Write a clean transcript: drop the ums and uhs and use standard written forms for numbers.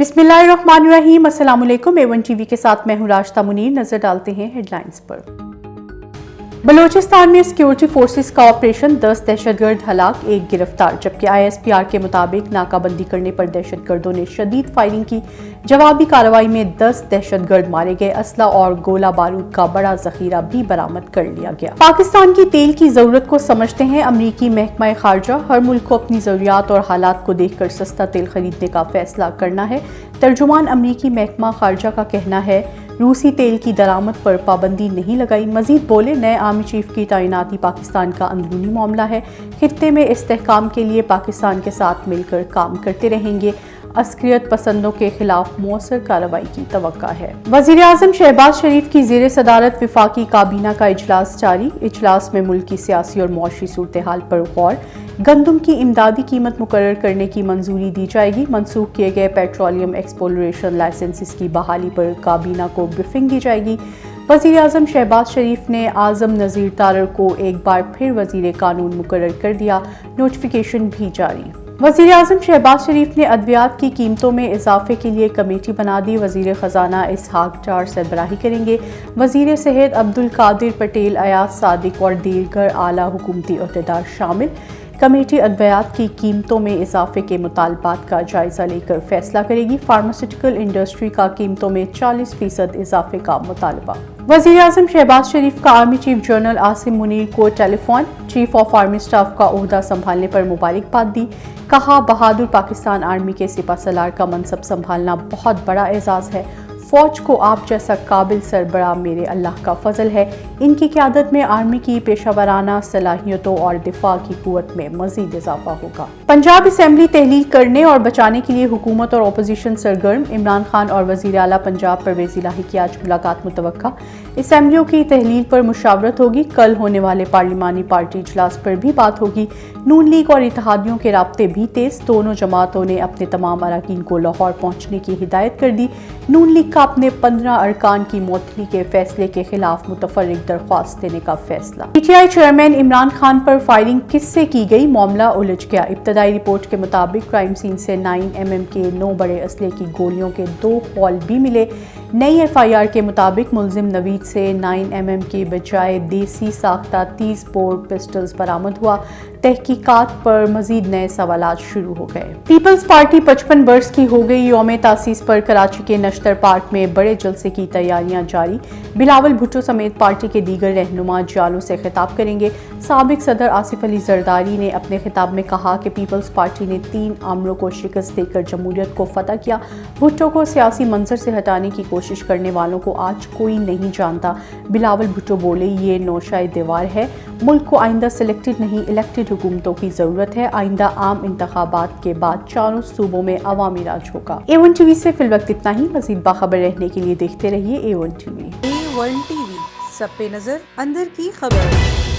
बिस्मिल्लाहिर्रहमानिर्रहीम। अस्सलाम वालेकुम। A1 टीवी के साथ मैं हूं राशिदा मुनीर। नजर डालते हैं हेडलाइंस पर। बलूचिस्तान में सिक्योरिटी फोर्सेस का ऑपरेशन, 10 दहशतगर्द हलाक, 1 गिरफ्तार। जबकि ISPR के मुताबिक नाकाबंदी करने पर दहशतगर्दों ने शदीद फायरिंग की। जवाबी कार्रवाई में 10 दहशतगर्द मारे गए। असला और गोला बारूद का बड़ा जखीरा भी बरामद कर लिया गया। पाकिस्तान की तेल की जरूरत को समझते हैं अमरीकी महकमा खारजा। हर मुल्क को अपनी जरूरियात और हालात को देखकर सस्ता तेल खरीदने का फैसला करना है। तर्जुमान अमरीकी महकमा खारजा का कहना है, रूसी तेल की दरामद पर पाबंदी नहीं लगाई। मजीद बोले, नए आर्मी चीफ की तैनाती पाकिस्तान का अंदरूनी मामला है। खित्ते में इस्तेहकाम के लिए पाकिस्तान के साथ मिलकर काम करते रहेंगे। अस्करियत पसंदों के खिलाफ मौसर कार्रवाई की तवक्का है। वज़ीर आज़म शहबाज शरीफ की ज़ेर सदारत वफाकी काबीना का इजलास जारी। इजलास में मुल्क की सियासी और मुआशी सूरत हाल पर गौर। गंदम की इमदादी कीमत मुकर्रर करने की मंजूरी दी जाएगी। मनसूख किए गए पेट्रोलियम एक्सप्लोरेशन लाइसेंसेस की बहाली पर काबीना को ब्रीफिंग दी जाएगी। वज़ीर आज़म शहबाज शरीफ ने आज़म नज़ीर तारड़ को एक बार फिर वज़ीर कानून मुकर्रर कर दिया। नोटिफिकेशन भी जारी। वज़ीर आज़म शहबाज शरीफ ने अद्वियात की कीमतों में इजाफे के लिए कमेटी बना दी। वज़ीर ख़जाना इसहाक डार सरबराही करेंगे। वज़ीर सेहत अब्दुल कादिर पटेल, अयाज सादिक और दीगर आला हुकूमती अहदेदार शामिल। कमेटी अद्वियात की कीमतों में इजाफे के मुतालबात का जायजा लेकर फैसला करेगी। फार्मास्यूटिकल इंडस्ट्री का कीमतों में 40% इजाफे का मुतालबा। वज़ीर आज़म शहबाज शरीफ का army chief general Asim Munir को telephone. Chief of army staff का ओहदा संभालने पर मुबारकबाद दी। कहा, बहादुर पाकिस्तान आर्मी के सिपहसालार का मनसब संभालना बहुत बड़ा एजाज़ है। फौज को आप जैसा काबिल सरबराह मेरे अल्लाह का फजल है। इनकी क़यादत में आर्मी की पेशावराना सलाहियतों और दिफा की कुव्वत में मजीद इजाफा होगा। पंजाब असेंबली तहलील करने और बचाने के लिए हुकूमत और अपोजिशन सरगर्म। इमरान खान और वज़ीर आला पंजाब परवेज़ इलाही की आज मुलाकात मुतवक्का। असेंबलियों की तहलील पर मुशावरत होगी। कल होने वाले पार्लिमानी पार्टी इजलास पर भी बात होगी। नून लीग और इत्तेहादियों के राब्ते भी तेज। दोनों जमातों ने अपने तमाम अरकान को लाहौर पहुंचने की हिदायत कर दी। नून लीग का अपने 15 अरकान की मुअत्तली के फैसले के खिलाफ मुतफर्रिक दरख्वास्त देने का फैसला। PTI चेयरमैन इमरान खान पर फायरिंग किससे की गई, मामला उलझ गया। इब्तदाई रिपोर्ट के मुताबिक क्राइम सीन से 9mm के 9 बड़े असले की गोलियों के 2 हॉल भी मिले। नई FIR के मुताबिक मुलजिम नवीद से 9mm की बजाय देसी साख्ता 30 बोर पिस्टल्स बरामद हुआ। तहकीकात पर मजीद नए सवालात शुरू हो गए। पीपल्स पार्टी 55 बरस की हो गई। यौम तासीस पर कराची के नश्तर पार्क में बड़े जलसे की तैयारियां जारी। बिलावल भुट्टो समेत पार्टी के दीगर रहनुमा जालों से खिताब करेंगे। साबिक सदर आसिफ अली जरदारी ने अपने खिताब में कहा कि पीपल्स पार्टी ने 3 आमलों को शिकस्त देकर जमहूरियत को फतह किया। भुट्टो को सियासी मंजर से हटाने की कोशिश करने वालों को आज कोई नहीं जानता। बिलावल भुट्टो बोले, ये नौशाए दीवार है। मुल्क को आइंदा सिलेक्टेड नहीं इलेक्टेड हुकूमतों की जरूरत है। आइंदा आम इंतखाबात के बाद चारों सूबों में अवामी राज होगा। A1 टीवी से फिल वक्त इतना ही। मजीद बाखबर रहने के लिए देखते रहिए A1 टीवी। A1 टीवी, सब पे नजर, अंदर की खबर।